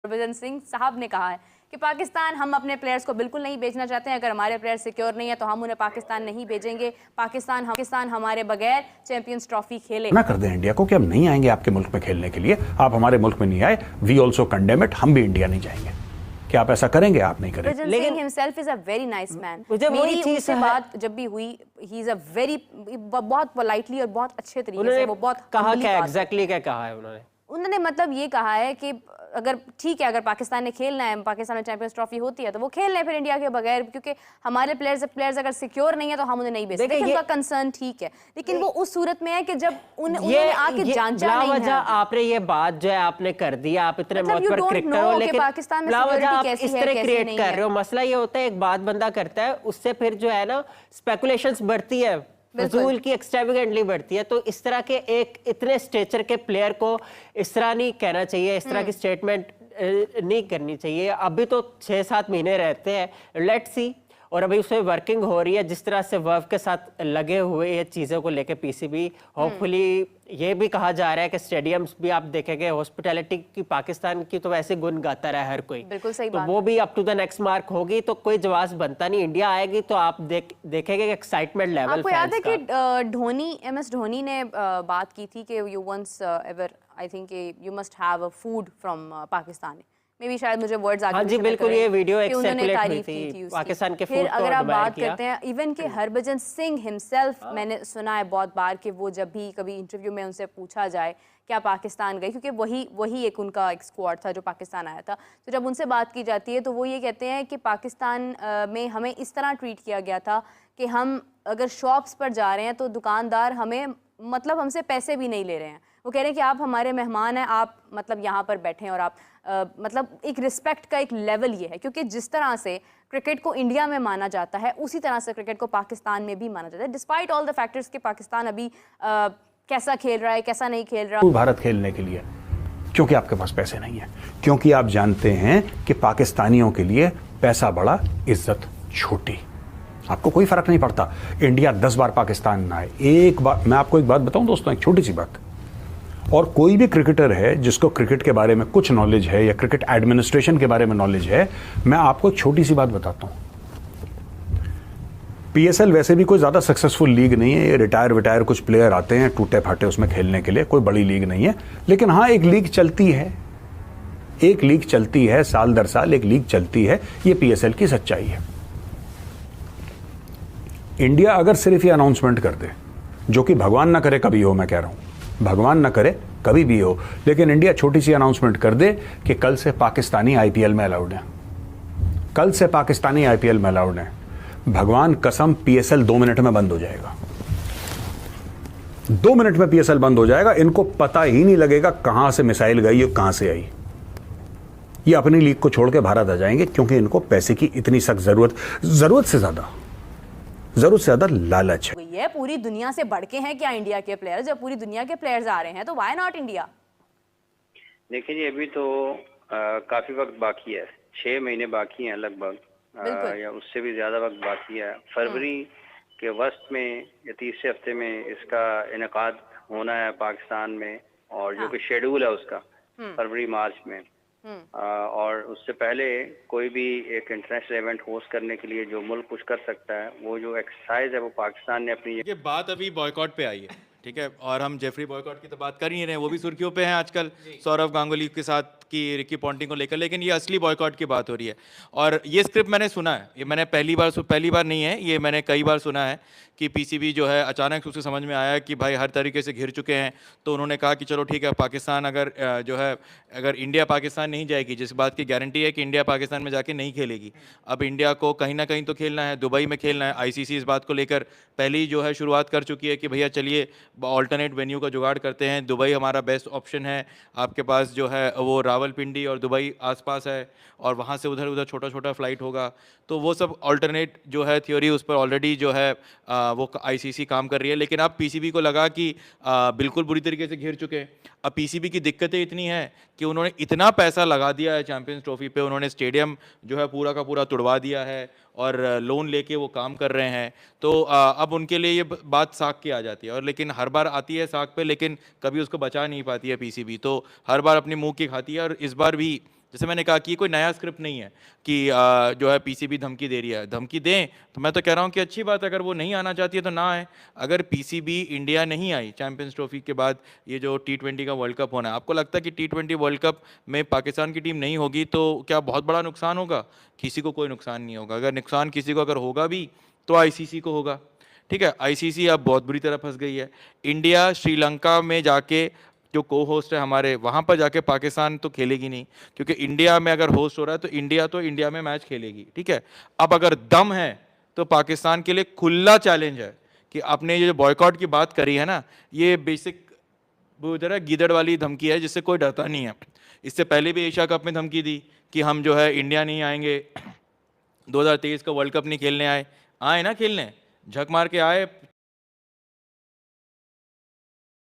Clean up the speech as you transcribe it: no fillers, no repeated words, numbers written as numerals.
हरभजन सिंह साहब ने कहा है कि पाकिस्तान, हम अपने प्लेयर्स को बिल्कुल नहीं भेजना चाहते हैं। अगर हमारे प्लेयर्स सिक्योर नहीं है तो हम उन्हें पाकिस्तान नहीं भेजेंगे। पाकिस्तान हमारे बगैर चैंपियंस ट्रॉफी खेले ना कर दें इंडिया को कि हम नहीं आएंगे आपके मुल्क में खेलने के लिए, आप हमारे मुल्क में नहीं आए, वी ऑल्सो कंडेम इट, हम भी इंडिया नहीं जाएंगे। क्या आप ऐसा करेंगे? आप नहीं करेंगे। लेकिन himself is a very nice man. मेरी उससे बात जब भी हुई, ही इज अ वेरी, बहुत पोलाइटली और बहुत अच्छे तरीके से वो बहुत कहा क्या एग्जैक्टली क्या कहा है उन्होंने मतलब ये कहा है कि अगर ठीक है, अगर पाकिस्तान ने खेलना है, पाकिस्तान में चैंपियंस ट्रॉफी होती है तो वो खेल लें फिर इंडिया के बगैर, क्योंकि हमारे प्लेयर्स अगर सिक्योर नहीं है तो हम उन्हें नहीं भेज सकते। उनका कंसर्न ठीक है, लेकिन वो उस सूरत में है कि जब उन्होंने आके जांचा नहीं है। आपने ये बात जो है आपने कर दी, आप इतने मौत पर क्रिकेटर हो, लेकिन पाकिस्तान में सिक्योरिटी कैसी इस तरह क्रिएट कर रहे हो। मसला ये होता है एक बात बंदा करता है, उससे फिर जो है ना स्पेकुलेशंस बढ़ती है, फजूल की एक्सट्रावेगेंटली बढ़ती है। तो इस तरह के एक इतने स्टेचर के प्लेयर को इस तरह नहीं कहना चाहिए, इस तरह की स्टेटमेंट नहीं करनी चाहिए। अभी तो 6-7 महीने रहते हैं, लेट्स सी। और अभी उसमें वर्किंग हो रही है, जिस तरह से वर्क के साथ लगे हुए ये चीज़ों को लेके पीसीबी, होपफुली ये भी कहा जा रहा है कि स्टेडियम्स भी आप देखेंगे, हॉस्पिटैलिटी की पाकिस्तान की तो वैसे गुण गाता रहा है हर कोई, बिल्कुल सही तो बात वो भी up to the next mark होगी तो कोई जवाब बनता नहीं। इंडिया आएगी तो आप देखेंगे एक्साइटमेंट लेवल। आपको याद है कि धोनी, MS धोनी ने बात की थी कि you once ever, I think you must have a food from Pakistan. मे भी शायद मुझे वर्ड्स आगे, हाँ जी बिल्कुल, ये वीडियो उन्होंने तारीफ की थी पाकिस्तान के फूड फिर को अगर आप बात किया। करते हैं इवन के हरभजन सिंह हिमसेल्फ, मैंने सुना है बहुत बार कि वो जब भी कभी इंटरव्यू में उनसे पूछा जाए क्या पाकिस्तान गए, क्योंकि वही एक उनका एक स्क्वाड था जो पाकिस्तान आया था, तो जब उनसे बात की जाती है तो वो ये कहते हैं कि पाकिस्तान में हमें इस तरह ट्रीट किया गया था कि हम अगर शॉप्स पर जा रहे हैं तो दुकानदार हमें मतलब हमसे पैसे भी नहीं ले रहे हैं। वो कह रहे हैं कि आप हमारे मेहमान हैं, आप मतलब यहाँ पर बैठे हैं और आप मतलब एक रिस्पेक्ट का एक लेवल ये है, क्योंकि जिस तरह से क्रिकेट को इंडिया में माना जाता है उसी तरह से क्रिकेट को पाकिस्तान में भी माना जाता है, डिस्पाइट ऑल द फैक्टर्स कि पाकिस्तान अभी कैसा खेल रहा है कैसा नहीं खेल रहा। भारत खेलने के लिए क्योंकि आपके पास पैसे नहीं है, क्योंकि आप जानते हैं कि पाकिस्तानियों के लिए पैसा बड़ा, इज्जत छोटी। आपको कोई फर्क नहीं पड़ता इंडिया 10 बार पाकिस्तान ना आए। एक बार मैं आपको एक बात बताऊं दोस्तों, एक छोटी सी बात, और कोई भी क्रिकेटर है जिसको क्रिकेट के बारे में कुछ नॉलेज है या क्रिकेट एडमिनिस्ट्रेशन के बारे में नॉलेज है, मैं आपको एक छोटी सी बात बताता हूं। PSL वैसे भी कोई ज्यादा सक्सेसफुल लीग नहीं है, ये रिटायर कुछ प्लेयर आते हैं टूटे फाटे उसमें खेलने के लिए, कोई बड़ी लीग नहीं है। लेकिन हाँ, एक लीग चलती है, एक लीग चलती है, साल दर साल एक लीग चलती है, ये PSL की सच्चाई है। इंडिया अगर सिर्फ ये अनाउंसमेंट कर दे, जो कि भगवान ना करे कभी हो, मैं कह रहा हूं भगवान ना करे कभी भी हो, लेकिन इंडिया छोटी सी अनाउंसमेंट कर दे कि कल से पाकिस्तानी IPL में अलाउड है, कल से पाकिस्तानी IPL में अलाउड है, भगवान कसम PSL 2 मिनट में बंद हो जाएगा। 2 मिनट में PSL बंद हो जाएगा। इनको पता ही नहीं लगेगा कहां से मिसाइल गई और कहां से आई। ये अपनी लीग को छोड़ के भारत आ जाएंगे, क्योंकि इनको पैसे की इतनी सख्त जरूरत से ज्यादा लालच है। ये पूरी दुनिया से बढ़ के हैं क्या इंडिया के प्लेयर्स? जब पूरी दुनिया के प्लेयर्स आ रहे हैं तो व्हाई नॉट इंडिया? देखिए जी, अभी तो काफी वक्त बाकी है, 6 महीने बाकी हैं लगभग, या उससे भी ज्यादा वक्त बाकी है। फरवरी के वस्त में या तीसरे हफ्ते में इसका इनेकाद होना है पाकिस्तान में, और जो कि शेड्यूल है उसका फरवरी मार्च में। और उससे पहले कोई भी एक इंटरनेशनल इवेंट होस्ट करने के लिए जो मुल्क कुछ कर सकता है, वो जो एक्सरसाइज है वो पाकिस्तान ने अपनी। ये बात अभी बॉयकॉट पे आई है, ठीक है, और हम जेफरी बॉयकॉट की तो बात कर ही रहे हैं, वो भी सुर्खियों पे हैं आजकल सौरव गांगुली के साथ की रिकी पॉन्टिंग को लेकर, लेकिन ये असली बॉयकॉट की बात हो रही है। और ये स्क्रिप्ट मैंने सुना है, ये मैंने पहली बार नहीं है, ये मैंने कई बार सुना है कि PCB जो है अचानक उसे समझ में आया कि भाई हर तरीके से घिर चुके हैं, तो उन्होंने कहा कि चलो ठीक है, पाकिस्तान अगर जो है अगर इंडिया पाकिस्तान नहीं जाएगी, जिस बात की गारंटी है कि इंडिया पाकिस्तान में जाके नहीं खेलेगी, अब इंडिया को कहीं ना कहीं तो खेलना है, दुबई में खेलना है। ICC इस बात को लेकर पहले ही जो है शुरुआत कर चुकी है कि भैया चलिए ऑल्टरनेट वेन्यू का जुगाड़ करते हैं, दुबई हमारा बेस्ट ऑप्शन है, आपके पास जो है वो रावलपिंडी और दुबई आसपास है, और वहाँ से उधर छोटा फ्लाइट होगा। तो वो सब ऑल्टरनेट जो है थियोरी, उस पर ऑलरेडी जो है वो ICC काम कर रही है। लेकिन अब PCB को लगा कि बिल्कुल बुरी तरीके से घिर चुके हैं। अब PCB की दिक्कतें इतनी हैं कि उन्होंने इतना पैसा लगा दिया है चैंपियंस ट्रॉफी पे, उन्होंने स्टेडियम जो है पूरा का पूरा तुड़वा दिया है और लोन लेके वो काम कर रहे हैं। तो अब उनके लिए ये बात साख की आ जाती है, और लेकिन हर बार आती है साख पे, लेकिन कभी उसको बचा नहीं पाती है PCB, तो हर बार अपनी मुंह की खाती है। और इस बार भी जैसे मैंने कहा कि ये कोई नया स्क्रिप्ट नहीं है कि जो है पीसीबी धमकी दे रही है, धमकी दें तो मैं तो कह रहा हूँ कि अच्छी बात है, अगर वो नहीं आना चाहती है तो ना आए। अगर पीसीबी इंडिया नहीं आई चैंपियंस ट्रॉफी के बाद, ये जो T20 का वर्ल्ड कप होना है, आपको लगता है कि T20 वर्ल्ड कप में पाकिस्तान की टीम नहीं होगी तो क्या बहुत बड़ा नुकसान होगा? किसी को कोई नुकसान नहीं होगा। अगर नुकसान किसी को अगर होगा भी तो आईसीसी को होगा, ठीक है। आईसीसी अब बहुत बुरी तरह फंस गई है। इंडिया श्रीलंका में जाके, जो को होस्ट है हमारे, वहाँ पर जाके पाकिस्तान तो खेलेगी नहीं, क्योंकि इंडिया में अगर होस्ट हो रहा है तो इंडिया में मैच खेलेगी, ठीक है। अब अगर दम है तो पाकिस्तान के लिए खुला चैलेंज है कि आपने ये जो बॉयकॉट की बात करी है ना, ये बेसिक वो जरा गीदड़ वाली धमकी है जिससे कोई डरता नहीं है। इससे पहले भी एशिया कप में धमकी दी कि हम जो है इंडिया नहीं आएंगे, 2023 का वर्ल्ड कप नहीं खेलने आए ना खेलने, झक मार के आए,